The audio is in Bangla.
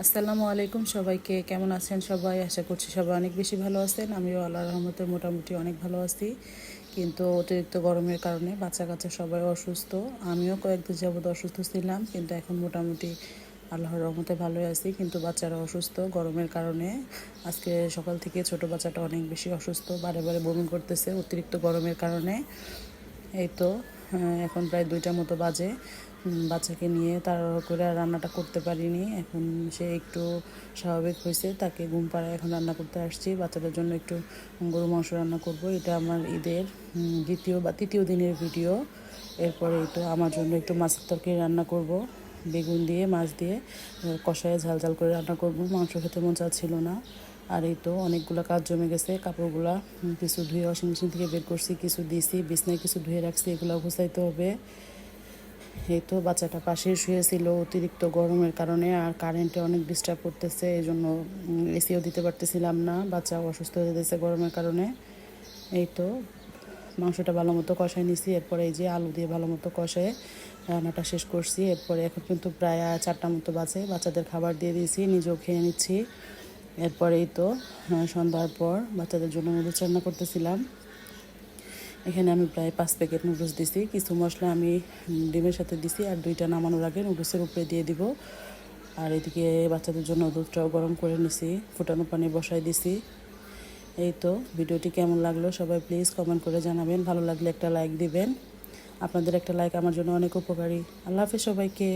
আসসালামু আলাইকুম সবাইকে। কেমন আছেন সবাই? আশা করছি সবাই অনেক বেশি ভালো আছেন। আমিও আল্লাহর রহমতে মোটামুটি অনেক ভালো আছি। কিন্তু অতিরিক্ত গরমের কারণে বাচ্চা কাচ্চা সবাই অসুস্থ। আমিও কয়েকদিন যাবত অসুস্থ ছিলাম, কিন্তু এখন মোটামুটি আল্লাহর রহমতে ভালোই আছি। কিন্তু বাচ্চারা অসুস্থ গরমের কারণে। আজকে সকাল থেকে ছোট বাচ্চাটা অনেক বেশি অসুস্থ, বারে বারে বমি করতেছে অতিরিক্ত গরমের কারণে। এই তো এখন প্রায় 2টার মতো বাজে। বাচ্চাকে নিয়ে তাড়াহুড়ো করে আর রান্নাটা করতে পারিনি। এখন সে একটু স্বাভাবিক হয়েছে, তাকে ঘুম পাড়ায় এখন রান্না করতে আসছি। বাচ্চাদের জন্য একটু গরু মাংস রান্না করব। এটা আমার ঈদের দ্বিতীয় বা তৃতীয় দিনের ভিডিও। এরপরে এই তো আমার জন্য একটু মাছের তরকারি রান্না করব, বেগুন দিয়ে মাছ দিয়ে কষায় ঝাল ঝাল করে রান্না করব। মাংস খেতে মন চাচ্ছিল না। আর এই তো অনেকগুলো কাজ জমে গেছে। কাপড়গুলা কিছু ধুয়ে ওয়াশিং মেশিন থেকে বের করছি, কিছু দিছি, বিছনায় কিছু ধুয়ে রাখছি, এগুলো গুছাইতে হবে। এই তো বাচ্চাটা পাশে শুয়েছিল অতিরিক্ত গরমের কারণে, আর কারেন্টে অনেক ডিস্টার্ব করতেছে, এই জন্য এসিও দিতে পারতেছিলাম না। বাচ্চা অসুস্থ হয়ে যেতেছে গরমের কারণে। এই তো মাংসটা ভালো মতো কষাই নিছি, এরপরে এই যে আলু দিয়ে ভালো মতো কষায় রান্নাটা শেষ করছি। এরপরে এখন কিন্তু প্রায় 4টার মতো বাজে। বাচ্চাদের খাবার দিয়ে দিয়েছি, নিজেও খেয়ে নিচ্ছি। এরপরেই তো সন্ধ্যার পর বাচ্চাদের জন্য নুডলস রান্না করতেছিলাম। এখানে আমি প্রায় 5 প্যাকেট নুডলস দিছি। কিছু মশলা আমি ডিমের সাথে দিছি, আর 2টা নামানোর আগে নুডলসের উপরে দিয়ে দিব। আর এদিকে বাচ্চাদের জন্য দুধটাও গরম করে নিছি, ফুটানো পানি বসাই দিছি। এই তো ভিডিওটি কেমন লাগলো সবাই প্লিজ কমেন্ট করে জানাবেন। ভালো লাগলে একটা লাইক দিবেন। আপনাদের একটা লাইক আমার জন্য অনেক উপকারী। আল্লাহ হাফেজ সবাইকে।